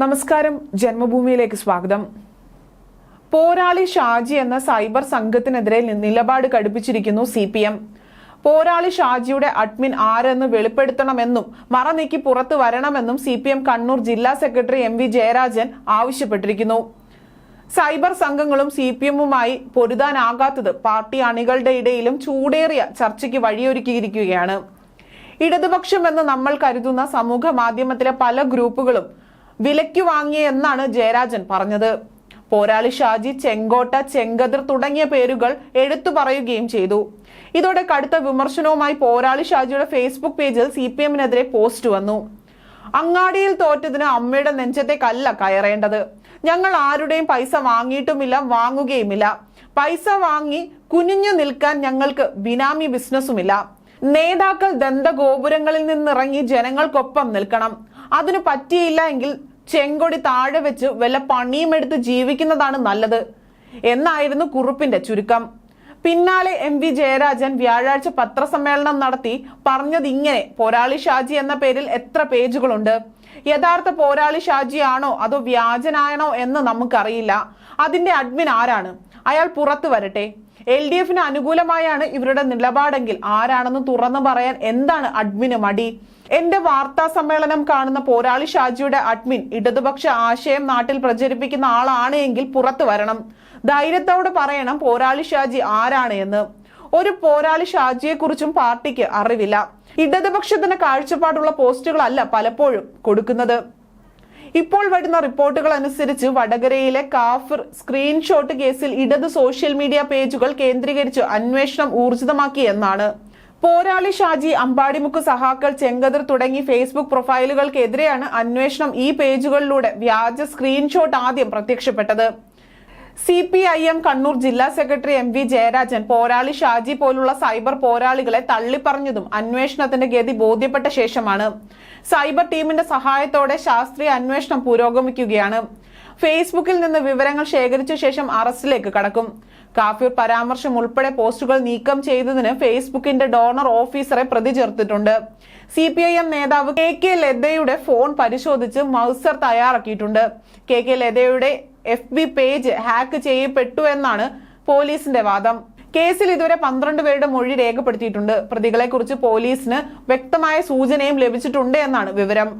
നമസ്കാരം, ജന്മഭൂമിയിലേക്ക് സ്വാഗതം. പോരാളി ഷാജി എന്ന സൈബർ സംഘത്തിനെതിരെ നിലപാട് കടുപ്പിച്ചിരിക്കുന്നു CPM. പോരാളി ഷാജിയുടെ അഡ്മിൻ ആരെന്ന് വെളിപ്പെടുത്തണമെന്നും മറനീക്കി പുറത്തു വരണമെന്നും CPM കണ്ണൂർ ജില്ലാ സെക്രട്ടറി MV ജയരാജൻ ആവശ്യപ്പെട്ടിരിക്കുന്നു. സൈബർ സംഘങ്ങളും CPMുമായി പൊരുതാനാകാത്തത് പാർട്ടി അണികളുടെ ഇടയിലും ചൂടേറിയ ചർച്ചയ്ക്ക് വഴിയൊരുക്കിയിരിക്കുകയാണ്. ഇടതുപക്ഷമെന്ന് നമ്മൾ കരുതുന്ന സമൂഹ മാധ്യമത്തിലെ പല ഗ്രൂപ്പുകളും വിലയ്ക്ക് വാങ്ങിയെന്നാണ് ജയരാജൻ പറഞ്ഞത്. പോരാളി ഷാജി, ചെങ്കോട്ട, ചെങ്കതിർ തുടങ്ങിയ പേരുകൾ എടുത്തു പറയുകയും ചെയ്തു. ഇതോടെ കടുത്ത വിമർശനവുമായി പോരാളി ഷാജിയുടെ ഫേസ്ബുക്ക് പേജിൽ CPMനെതിരെ പോസ്റ്റ് വന്നു. അങ്ങാടിയിൽ തോറ്റതിന് അമ്മയുടെ നെഞ്ചത്തേക്കല്ല കയറേണ്ടത്. ഞങ്ങൾ ആരുടെയും പൈസ വാങ്ങിയിട്ടുമില്ല, വാങ്ങുകയുമില്ല. പൈസ വാങ്ങി കുനിഞ്ഞു നിൽക്കാൻ ഞങ്ങൾക്ക് ബിനാമി ബിസിനസ്സുമില്ല. നേതാക്കൾ ദന്തഗോപുരങ്ങളിൽ നിന്നിറങ്ങി ജനങ്ങൾക്കൊപ്പം നിൽക്കണം. അതിന് പറ്റിയില്ല എങ്കിൽ ചെങ്കൊടി താഴെ വെച്ച് വല്ല പണിയും എടുത്ത് ജീവിക്കുന്നതാണ് നല്ലത് എന്നായിരുന്നു കുറിപ്പിന്റെ ചുരുക്കം. പിന്നാലെ MV ജയരാജൻ വ്യാഴാഴ്ച പത്രസമ്മേളനം നടത്തി പറഞ്ഞത് ഇങ്ങനെ: പോരാളി ഷാജി എന്ന പേരിൽ എത്ര പേജുകളുണ്ട്? യഥാർത്ഥ പോരാളി ഷാജി ആണോ അതോ വ്യാജനാണോ എന്ന് നമുക്കറിയില്ല. അതിന്റെ അഡ്മിൻ ആരാണ്? അയാൾ പുറത്തു വരട്ടെ. LDFന് അനുകൂലമായാണ് ഇവരുടെ നിലപാടെങ്കിൽ ആരാണെന്ന് തുറന്നു പറയാൻ എന്താണ് അഡ്മിന് മടി? എന്റെ വാർത്താ സമ്മേളനം കാണുന്ന പോരാളി ഷാജിയുടെ അഡ്മിൻ ഇടതുപക്ഷ ആശയം നാട്ടിൽ പ്രചരിപ്പിക്കുന്ന ആളാണ് എങ്കിൽ പുറത്തു വരണം. ധൈര്യത്തോടെ പറയണം പോരാളി ഷാജി ആരാണ് എന്ന്. ഒരു പോരാളി ഷാജിയെ കുറിച്ചും പാർട്ടിക്ക് അറിവില്ല. ഇടതുപക്ഷത്തിന് കാഴ്ചപ്പാടുള്ള പോസ്റ്റുകളല്ല പലപ്പോഴും കൊടുക്കുന്നത്. ഇപ്പോൾ വരുന്ന റിപ്പോർട്ടുകൾ അനുസരിച്ച് വടകരയിലെ കാഫിർ സ്ക്രീൻഷോട്ട് കേസിൽ ഇടത് സോഷ്യൽ മീഡിയ പേജുകൾ കേന്ദ്രീകരിച്ച് അന്വേഷണം ഊർജിതമാക്കി എന്നാണ്. പോരാളി ഷാജി, അമ്പാടിമുക്ക് സഹാക്കൾ, ചെങ്കതിർ തുടങ്ങി ഫേസ്ബുക്ക് പ്രൊഫൈലുകൾക്കെതിരെയാണ് അന്വേഷണം. ഈ പേജുകളിലൂടെ വ്യാജ സ്ക്രീൻഷോട്ട് ആദ്യം പ്രത്യക്ഷപ്പെട്ടത്. CPIM കണ്ണൂർ ജില്ലാ സെക്രട്ടറി MV ജയരാജൻ പോരാളി ഷാജി പോലുള്ള സൈബർ പോരാളികളെ തള്ളിപ്പറഞ്ഞതും അന്വേഷണത്തിന്റെ ഗതി ബോധ്യപ്പെട്ട ശേഷമാണ്. സൈബർ ടീമിന്റെ സഹായത്തോടെ ശാസ്ത്രീയ അന്വേഷണം പുരോഗമിക്കുകയാണ്. ഫേസ്ബുക്കിൽ നിന്ന് വിവരങ്ങൾ ശേഖരിച്ച ശേഷം അറസ്റ്റിലേക്ക് കടക്കും. കാഫിർ പരാമർശം ഉൾപ്പെടെ പോസ്റ്റുകൾ നീക്കം ചെയ്തതിന് ഫേസ്ബുക്കിന്റെ ഡോണർ ഓഫീസറെ പ്രതി ചേർത്തിട്ടുണ്ട്. CPIM നേതാവ് KK ലതയുടെ ഫോൺ പരിശോധിച്ച് മൗസർ തയ്യാറാക്കിയിട്ടുണ്ട്. KK ലതയുടെ FB പേജ് ഹാക്ക് ചെയ്യപ്പെട്ടു എന്നാണ് പോലീസിന്റെ വാദം. കേസിൽ ഇതുവരെ 12 പേരുടെ മൊഴി രേഖപ്പെടുത്തിയിട്ടുണ്ട്. പ്രതികളെ കുറിച്ച് പോലീസിന് വ്യക്തമായ സൂചനയും ലഭിച്ചിട്ടുണ്ട് എന്നാണ് വിവരം.